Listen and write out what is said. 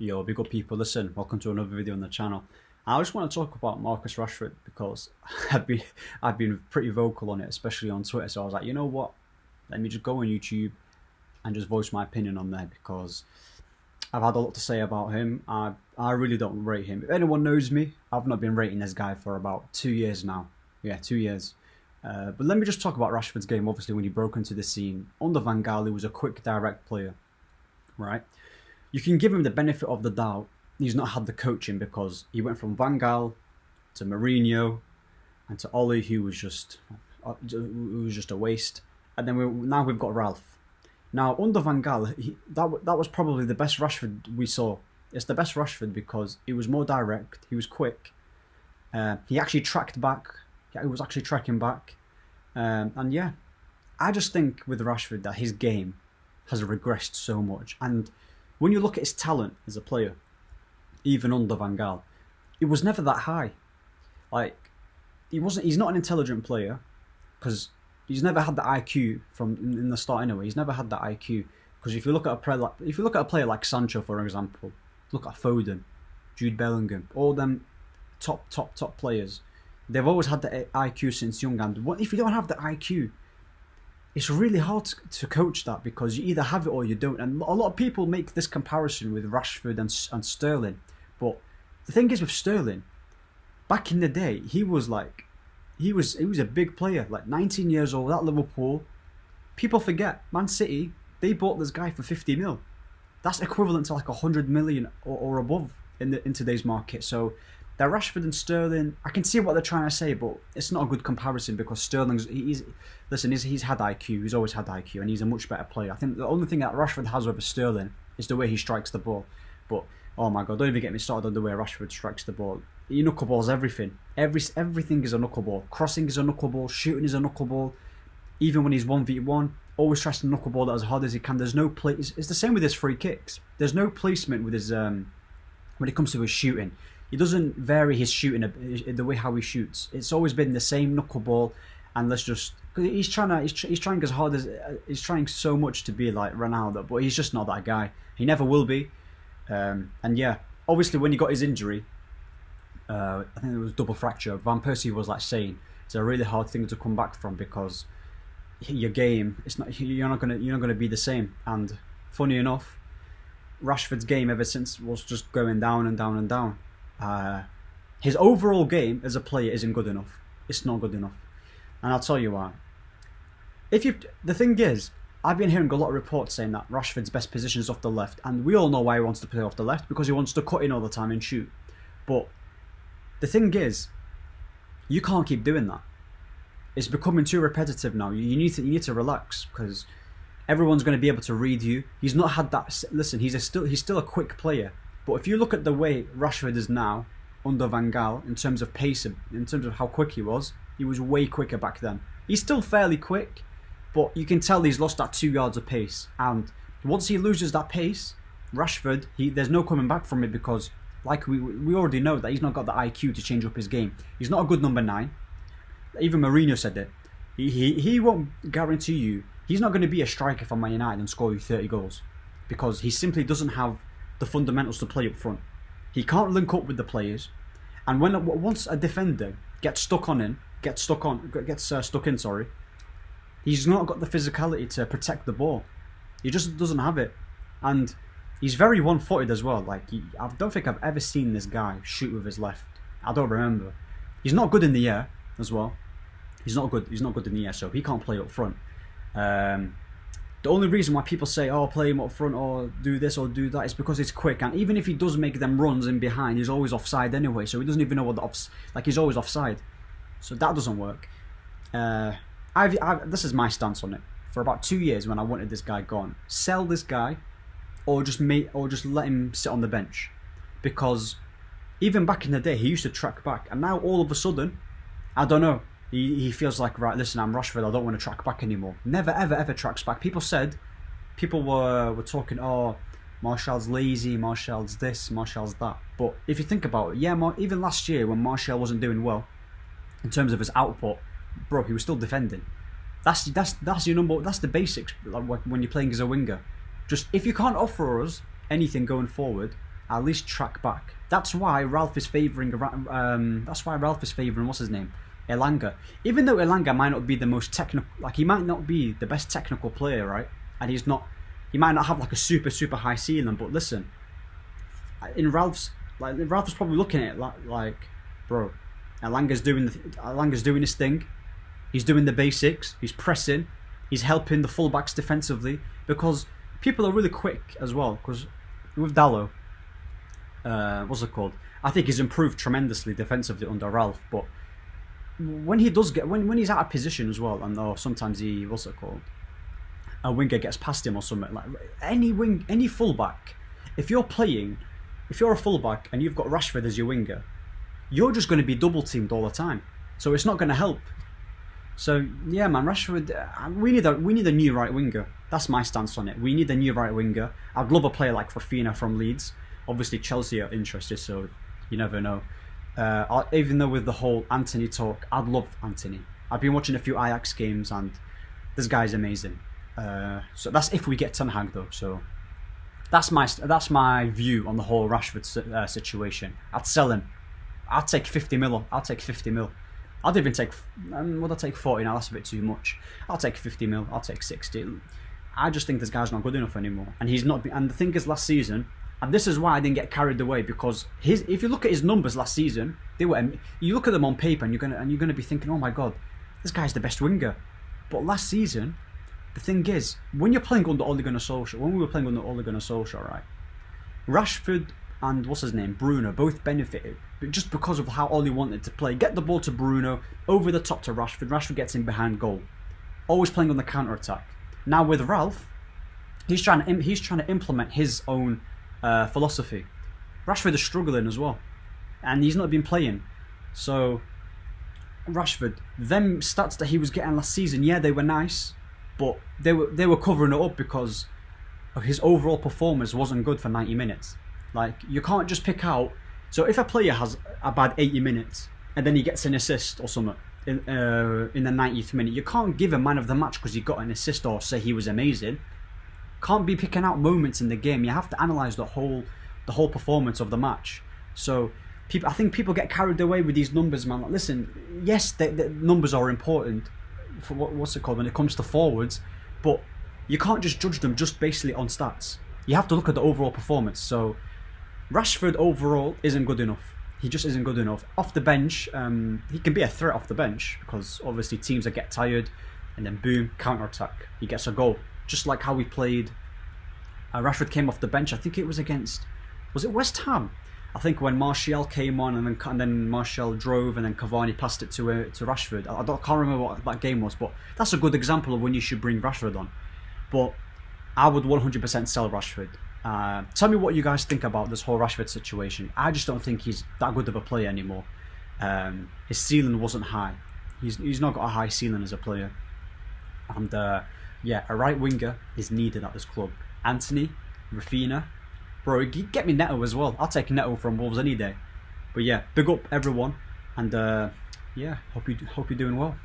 Yo, big up people, listen, welcome to another video on the channel. I just want to talk about Marcus Rashford because I've been pretty vocal on it, especially on Twitter. So I was like, you know what? Let me just go on YouTube and just voice my opinion on there because I've had a lot to say about him. I really don't rate him. If anyone knows me, I've not been rating this guy for about 2 years now. Yeah, 2 years. But let me just talk about Rashford's game. Obviously, when he broke into the scene under Van Gaal, he was a quick, direct player, right? You can give him the benefit of the doubt. He's not had the coaching because he went from Van Gaal to Mourinho and to Ole, who was just a waste. And then now we've got Ralph. Now under Van Gaal, that was probably the best Rashford we saw. It's the best Rashford because he was more direct. He was quick. He actually tracked back. He was actually tracking back. And yeah, I just think with Rashford that his game has regressed so much. And when you look at his talent as a player, even under Van Gaal, it was never that high. Like, he's not an intelligent player because he's never had the IQ from in the start anyway. He's never had that IQ because if you look at a player like Sancho, for example, look at Foden, Jude Bellingham, all them top players. They've always had the IQ since young, and if you don't have the IQ, it's really hard to coach that because you either have it or you don't. And a lot of people make this comparison with Rashford and Sterling. But the thing is with Sterling, back in the day, he was a big player, like 19 years old at Liverpool. People forget, Man City, they bought this guy for 50 mil. That's equivalent to like 100 million or above in today's market. So that Rashford and Sterling, I can see what they're trying to say, but it's not a good comparison because Sterling's he's had IQ. He's always had IQ, and he's a much better player. I think the only thing that Rashford has over Sterling is the way he strikes the ball. But oh my god, don't even get me started on the way Rashford strikes the ball. He knuckleballs everything. Everything is a knuckleball. Crossing is a knuckleball. Shooting is a knuckleball. Even when he's 1v1, always tries to knuckleball that as hard as he can. There's no play. It's the same with his free kicks. There's no placement with his when it comes to his shooting. He doesn't vary his shooting the way how he shoots. It's always been the same knuckleball, and he's trying as hard as he's trying so much to be like Ronaldo, but he's just not that guy. He never will be. And yeah, obviously when he got his injury, I think it was double fracture. Van Persie was like saying it's a really hard thing to come back from because your game, you're not gonna be the same. And funny enough, Rashford's game ever since was just going down and down and down. His overall game as a player isn't good enough. It's not good enough, and I'll tell you why. The thing is, I've been hearing a lot of reports saying that Rashford's best position is off the left, and we all know why he wants to play off the left because he wants to cut in all the time and shoot. But the thing is, you can't keep doing that. It's becoming too repetitive now. You need to relax because everyone's going to be able to read you. He's not had that. Listen, he's still a quick player. But if you look at the way Rashford is now under Van Gaal in terms of pace, in terms of how quick he was way quicker back then. He's still fairly quick, but you can tell he's lost that 2 yards of pace. And once he loses that pace, Rashford, there's no coming back from it because, like we already know that he's not got the IQ to change up his game. He's not a good number 9. Even Mourinho said it. He won't guarantee you. He's not going to be a striker for Man United and score you 30 goals because he simply doesn't have the fundamentals to play up front. He can't link up with the players, and once a defender gets stuck in, he's not got the physicality to protect the ball. He just doesn't have it, and he's very one-footed as well. Like I don't think I've ever seen this guy shoot with his left. I don't remember. He's not good in the air as well. He's not good in the air, so he can't play up front. The only reason why people say, oh, play him up front or do this or do that is because it's quick. And even if he does make them runs in behind, he's always offside anyway. So he doesn't even know what he's always offside. So that doesn't work. This is my stance on it. For about 2 years when I wanted this guy gone, sell this guy or just let him sit on the bench. Because even back in the day, he used to track back. And now all of a sudden, I don't know. He feels like, right, listen, I'm Rashford, I don't want to track back anymore. Never, ever tracks back. People were talking, oh, Martial's lazy, Martial's this, Martial's that. But if you think about it, yeah, even last year when Martial wasn't doing well, in terms of his output, bro, he was still defending. That's your number, that's the basics, like when you're playing as a winger. Just, if you can't offer us anything going forward, at least track back. That's why Ralph is favouring. What's his name, Elanga. Even though Elanga might not be the most technical, like he might not be the best technical player, right? And he's not. He might not have like a super high ceiling. But listen, in Ralph's probably looking at it like, bro, Elanga's doing his thing. He's doing the basics. He's pressing. He's helping the fullbacks defensively, because people are really quick as well. Because with Dalot, what's it called? I think he's improved tremendously defensively under Ralph. But when he does get when he's out of position as well, and sometimes he, what's it called? A winger gets past him or something. Like any fullback, if you're a fullback and you've got Rashford as your winger, you're just going to be double teamed all the time. So it's not going to help. So yeah, man, Rashford, we need a new right winger. That's my stance on it. We need a new right winger. I'd love a player like Raphinha from Leeds. Obviously Chelsea are interested, so you never know. Even though with the whole Anthony talk, I'd love Anthony. I've been watching a few Ajax games and this guy's amazing. So that's if we get Ten Hag though. So that's my view on the whole Rashford situation. I'd sell him. I'd take 50 mil. I'll take 50 mil. I'd even take. Would I take 40 now? That's a bit too much. I'll take 50 mil. I'll take 60. I just think this guy's not good enough anymore, and he's not. And the thing is, last season, and this is why I didn't get carried away, because if you look at his numbers last season, they were. You look at them on paper, and you're gonna be thinking, oh my god, this guy's the best winger. But last season, the thing is, when you're playing under Ole Gunnar Solskjaer, when we were playing under Ole Gunnar Solskjaer, right, Rashford and what's his name, Bruno, both benefited, but just because of how Ole wanted to play. Get the ball to Bruno, over the top to Rashford. Rashford gets in behind goal, always playing on the counter attack. Now with Ralph, he's trying to implement his own philosophy. Rashford is struggling as well, and he's not been playing. So Rashford, them stats that he was getting last season, yeah, they were nice, but they were covering it up because his overall performance wasn't good for 90 minutes. Like, you can't just pick out. So if a player has a bad 80 minutes and then he gets an assist or something in the 90th minute, you can't give him man of the match because he got an assist or say he was amazing. Can't be picking out moments in the game. You have to analyse the whole performance of the match. So I think people get carried away with these numbers, man. Like, listen, yes, the numbers are important for what's it called when it comes to forwards, but you can't just judge them just basically on stats. You have to look at the overall performance. So Rashford overall isn't good enough. He just isn't good enough. Off the bench, he can be a threat off the bench because obviously teams that get tired and then boom, counter-attack. He gets a goal. Just like how we played. Rashford came off the bench. I think it was against, was it West Ham? I think when Martial came on and then Martial drove and then Cavani passed it to Rashford. I can't remember what that game was, but that's a good example of when you should bring Rashford on. But I would 100% sell Rashford. Tell me what you guys think about this whole Rashford situation. I just don't think he's that good of a player anymore. His ceiling wasn't high. He's not got a high ceiling as a player. And yeah, a right winger is needed at this club. Anthony, Raphinha, bro, get me Neto as well. I'll take Neto from Wolves any day. But yeah, big up everyone, and yeah, hope you're doing well.